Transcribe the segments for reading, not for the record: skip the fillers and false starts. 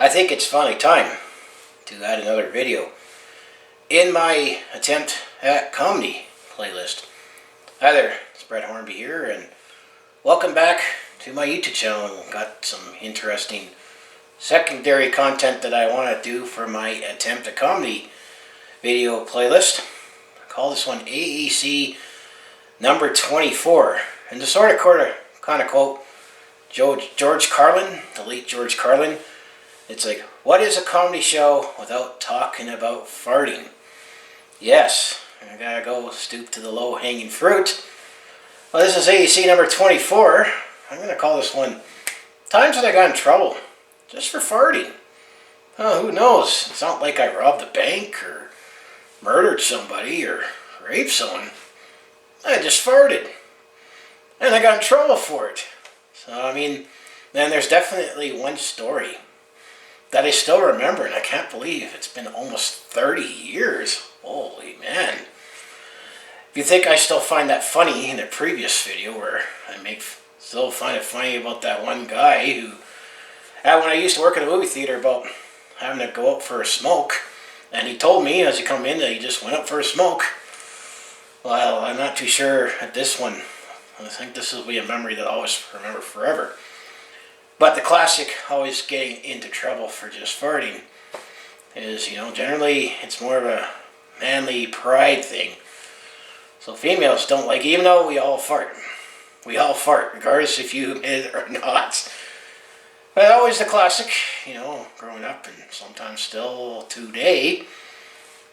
I think it's finally time to add another video in my attempt at comedy playlist. Hi there, it's Brett Hornby here, and welcome back to my YouTube channel. Got some interesting secondary content that I want to do for my attempt at comedy video playlist. I call this one AEC number 24, and to sort of kind of quote George Carlin, the late George Carlin. It's like, what is a comedy show without talking about farting? Yes, I gotta go stoop to the low-hanging fruit. Well, this is AEC number 24. I'm gonna call this one Times That I Got in Trouble Just for Farting. Oh, who knows? It's not like I robbed a bank or murdered somebody or raped someone. I just farted. And I got in trouble for it. So, I mean, then there's definitely one story that I still remember, and I can't believe it's been almost 30 years. Holy man. If you think I still find that funny in the previous video where I still find it funny about that one guy who, when I used to work at a movie theater, about having to go out for a smoke, and he told me as he come in that he just went out for a smoke. Well, I'm not too sure at this one. I think this will be a memory that I'll always remember forever. But the classic always getting into trouble for just farting is, generally it's more of a manly pride thing. So females don't like, even though we all fart. We all fart, regardless if you admit it or not. But always the classic, growing up and sometimes still today,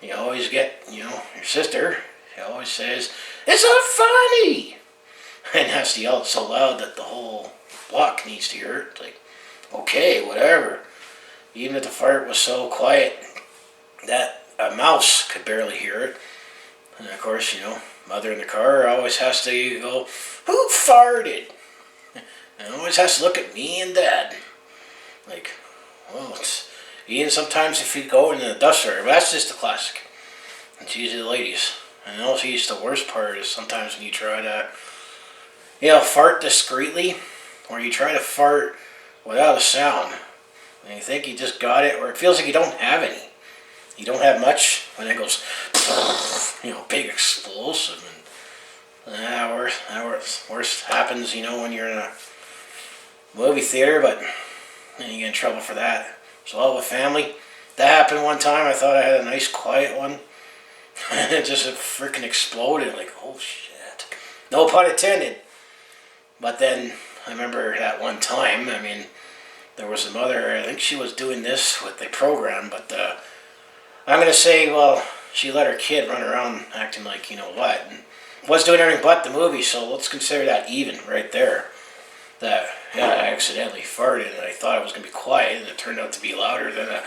you always get, your sister, she always says, "It's not funny!" And has to yell it so loud that the whole block needs to hear it. Like, okay, whatever. Even if the fart was so quiet that a mouse could barely hear it. And of course, mother in the car always has to go, "Who farted?" And always has to look at me and dad. Like, well, it's even sometimes if you go in the duster, but that's just the classic. It's usually the ladies. And also, the worst part is sometimes when you try to, fart discreetly, or you try to fart without a sound, and you think you just got it, or it feels like you don't have any. You don't have much, and it goes, big explosive, and worst happens, when you're in a movie theater, but then you get in trouble for that. So all with family, that happened one time. I thought I had a nice quiet one, and it just freaking exploded, like, oh shit. No pun intended. But then, I remember that one time, there was a mother, I think she was doing this with the program, but I'm going to say, well, she let her kid run around acting like, what, and was doing everything but the movie, so let's consider that even right there. That, I accidentally farted, and I thought it was going to be quiet, and it turned out to be louder than an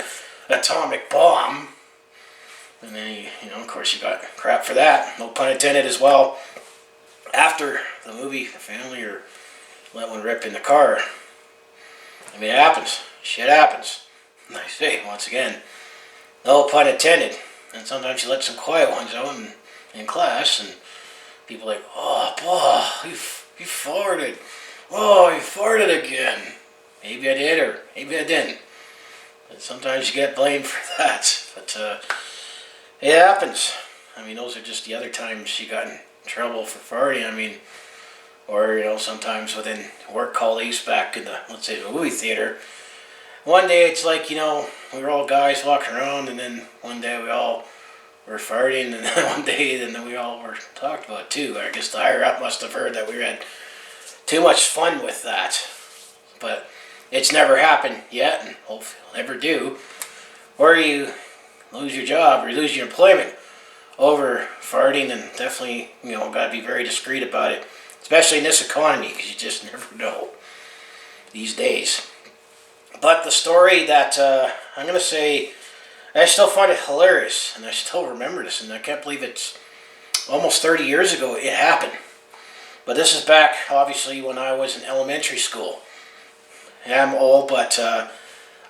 atomic bomb. And then, of course, you got crap for that, no pun intended as well. After the movie, the family, or let one rip in the car. It happens. Shit happens. And I say, once again, no pun intended. And sometimes you let some quiet ones out in class, and people are like, "Oh, boy, you farted. Oh, you farted again." Maybe I did, or maybe I didn't. But sometimes you get blamed for that. But it happens. Those are just the other times she got in trouble for farting. Or, sometimes within work colleagues back in let's say, the movie theater. One day it's like, we were all guys walking around, and then one day we all were farting, and then one day then we all were talked about too. I guess the higher up must have heard that we had too much fun with that. But it's never happened yet, and hopefully it'll never do. Or you lose your job, or you lose your employment over farting, and definitely, got to be very discreet about it. Especially in this economy, because you just never know these days. But the story that I'm going to say, I still find it hilarious, and I still remember this, and I can't believe it's almost 30 years ago it happened. But this is back, obviously, when I was in elementary school. And I'm old, but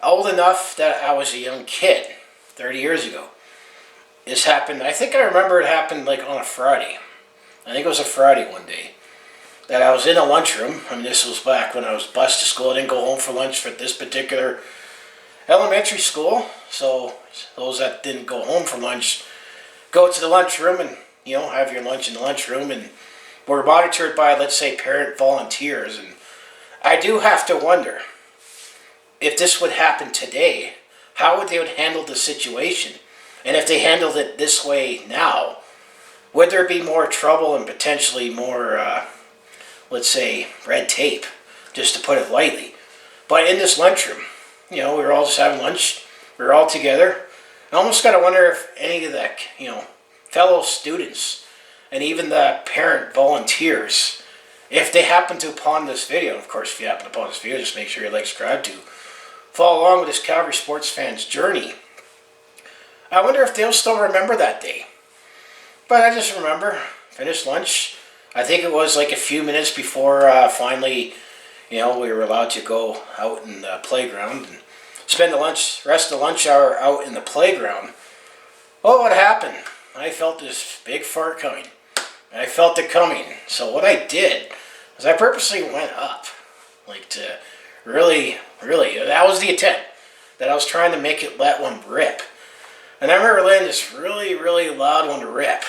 old enough that I was a young kid 30 years ago. This happened, I think I remember it happened like on a Friday. I think it was a Friday one day. That I was in a lunchroom. This was back when I was bused to school. I didn't go home for lunch for this particular elementary school. So those that didn't go home for lunch go to the lunchroom and, have your lunch in the lunchroom, and we're monitored by, let's say, parent volunteers. And I do have to wonder if this would happen today, how would they would handle the situation? And if they handled it this way now, would there be more trouble and potentially more, let's say, red tape, just to put it lightly? But in this lunchroom, we were all just having lunch. We were all together. I almost got to wonder if any of the, fellow students and even the parent volunteers, if they happen to upon this video, of course, if you happen upon this video, just make sure you like, subscribe to follow along with this Calgary sports fan's journey. I wonder if they'll still remember that day. But I just remember, finished lunch. I think it was like a few minutes before finally, we were allowed to go out in the playground and spend the rest of the lunch hour out in the playground. Well, what happened? I felt this big fart coming. I felt it coming. So what I did was I purposely went up, like to really, that was the intent, that I was trying to make it let one rip. And I remember letting this really, really loud one rip.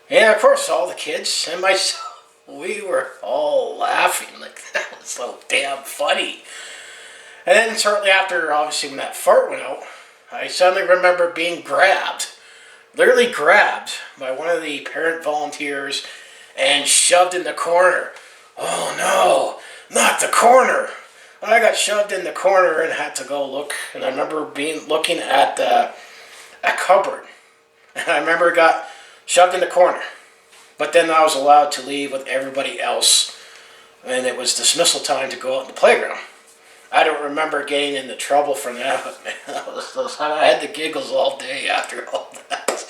And of course, all the kids and myself, we were all laughing. Like, that was so damn funny. And then shortly after, obviously, when that fart went out, I suddenly remember being grabbed, literally grabbed by one of the parent volunteers and shoved in the corner. Oh no, not the corner. I got shoved in the corner and had to go look. And I remember looking at a cupboard. And I remember it got shoved in the corner. But then I was allowed to leave with everybody else. And it was dismissal time to go out in the playground. I don't remember getting into trouble from that, but man, I had the giggles all day after all that.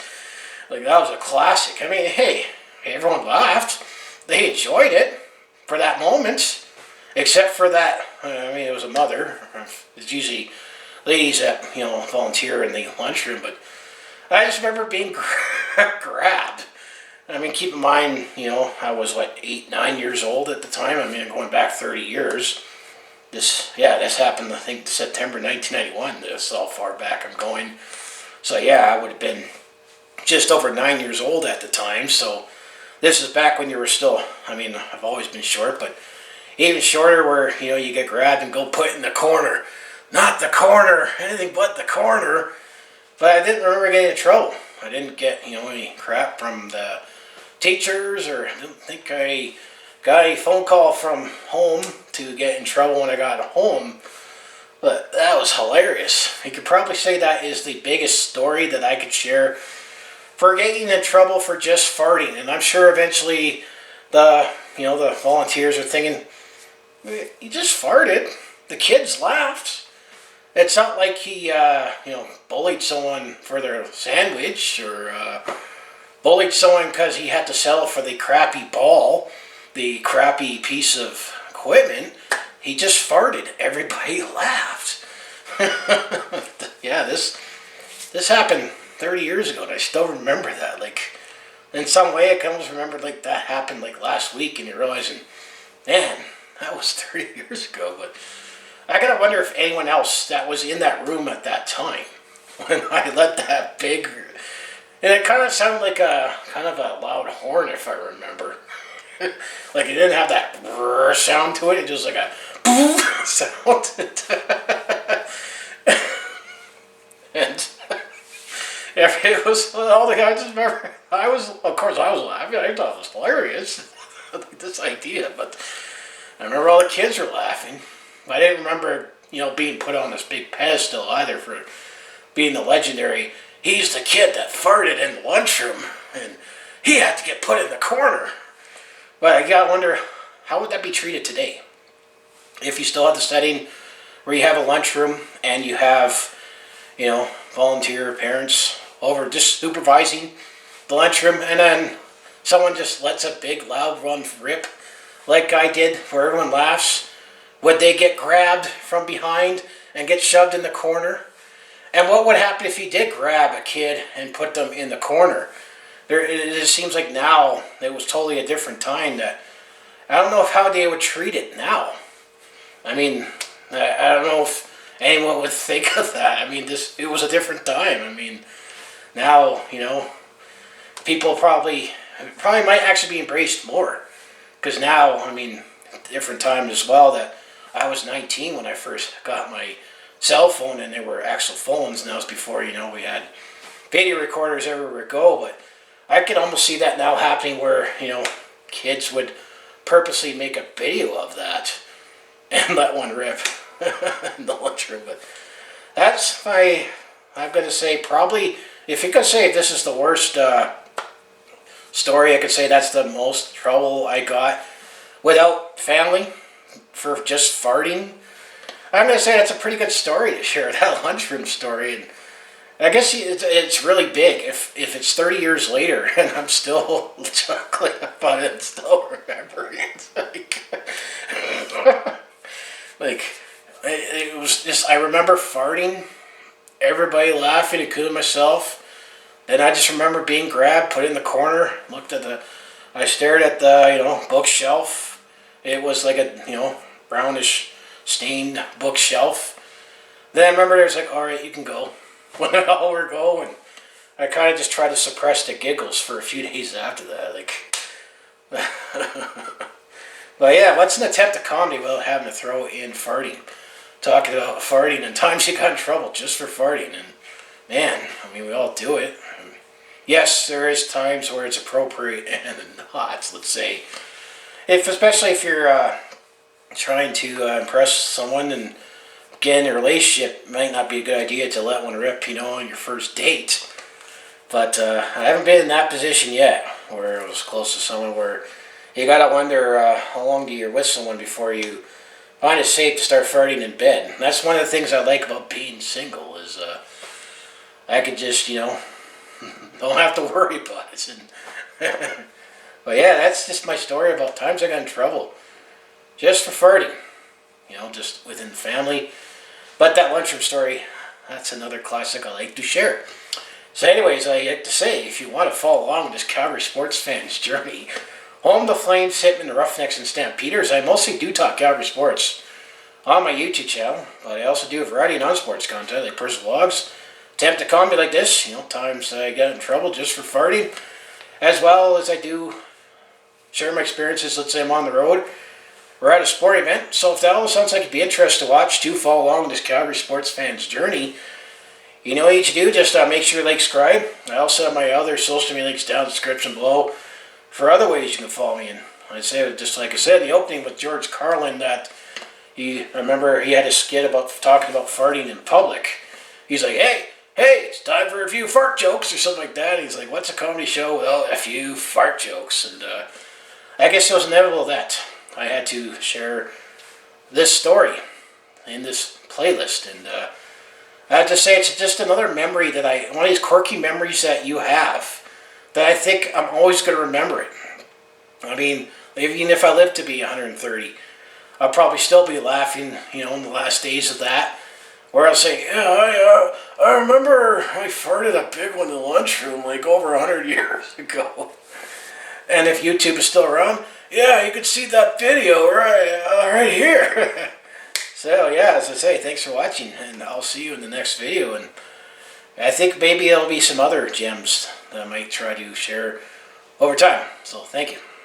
Like, that was a classic. I mean, hey, everyone laughed. They enjoyed it for that moment. Except for that, it was a mother. It's usually ladies that, volunteer in the lunchroom. But I just remember being grabbed. I mean, keep in mind, I was, 8, 9 years old at the time. I mean, going back 30 years. This happened, I think, September 1991. This is how far back I'm going. So, I would have been just over 9 years old at the time. So, this is back when you were still, I've always been short, but even shorter where, you get grabbed and go put in the corner. Not the corner, anything but the corner. But I didn't remember getting in trouble. I didn't get, any crap from the teachers, or I didn't think I got a phone call from home to get in trouble when I got home. But that was hilarious. You could probably say that is the biggest story that I could share for getting in trouble for just farting. And I'm sure eventually the volunteers are thinking, he just farted. The kids laughed. It's not like he, bullied someone for their sandwich, or bullied someone because he had to settle for the crappy ball, the crappy piece of equipment. He just farted. Everybody laughed. This happened 30 years ago, and I still remember that. Like, in some way, I can almost remember like that happened like last week, and you're realizing, man, that was 30 years ago. But I gotta wonder if anyone else that was in that room at that time when I let that big, and it kind of sounded like a kind of a loud horn, if I remember. Like, it didn't have that brrr sound to it. It just like a sound. And it was all the guys. Just remember, I was laughing. I thought it was hilarious. This idea, but I remember all the kids were laughing. I didn't remember, being put on this big pedestal either for being the legendary. He's the kid that farted in the lunchroom, and he had to get put in the corner. But I gotta wonder, how would that be treated today? If you still have the setting where you have a lunchroom and you have, volunteer parents over just supervising the lunchroom, and then someone just lets a big loud one rip like I did where everyone laughs, would they get grabbed from behind and get shoved in the corner? And what would happen if you did grab a kid and put them in the corner? It seems like now it was totally a different time. That I don't know how they would treat it now. I don't know if anyone would think of that. I mean, it was a different time. I mean, now, people probably might actually be embraced more. Because now, I mean, different time as well, that I was 19 when I first got my cell phone, and there were actual phones, and that was before, we had video recorders everywhere we go. But I could almost see that now happening where, kids would purposely make a video of that and let one rip in the lunchroom. But that's I'm going to say probably, if you could say if this is the worst story, I could say that's the most trouble I got without family for just farting. I'm going to say that's a pretty good story to share, that lunchroom story. And I guess it's really big if it's 30 years later and I'm still chuckling about it and still remembering it. It was just, I remember farting, everybody laughing, including myself. Then I just remember being grabbed, put in the corner, I stared at the, bookshelf. It was like a, brownish stained bookshelf. Then I remember it was like, all right, you can go. When it all were going, I kind of just tried to suppress the giggles for a few days after that. But yeah, what's an attempt at comedy without having to throw in farting? Talking about farting and times you got in trouble just for farting. And man, I mean, we all do it. Yes, there is times where it's appropriate and not, let's say. Especially if you're trying to impress someone and get in a relationship, it might not be a good idea to let one rip, on your first date. But I haven't been in that position yet, where I was close to someone where you gotta wonder how long you're with someone before you find it safe to start farting in bed. And that's one of the things I like about being single is I could just, don't have to worry about it. But yeah, that's just my story about times I got in trouble just for farting, just within the family. But that lunchroom story, that's another classic I like to share. So anyways, I like to say, if you want to follow along with this Calgary sports fan's journey, home the Flames, Hitmen, the Roughnecks, and Stampeders, I mostly do talk Calgary sports on my YouTube channel, but I also do a variety of non-sports content, like personal vlogs, attempt to comedy like this, times I get in trouble just for farting, as well as I do share my experiences. Let's say I'm on the road, we're at a sporting event, so if that all sounds like it'd be interesting to watch, do follow along with this Calgary sports fan's journey. You know what you should do, just make sure you subscribe. I also have my other social media links down in the description below for other ways you can follow me in. I say, just like I said in the opening with George Carlin, that I remember he had a skit about talking about farting in public. He's like, hey, it's time for a few fart jokes or something like that. He's like, what's a comedy show without a few fart jokes? And I guess it was inevitable that I had to share this story in this playlist. And I have to say, it's just another memory one of these quirky memories that you have that I think I'm always going to remember it. I mean, even if I live to be 130, I'll probably still be laughing, in the last days of that. Where I'll say, yeah, I remember I farted a big one in the lunchroom like over 100 years ago. And if YouTube is still around, yeah, you can see that video right here. So yeah, as I say, thanks for watching, and I'll see you in the next video. And I think maybe there'll be some other gems that I might try to share over time. So thank you.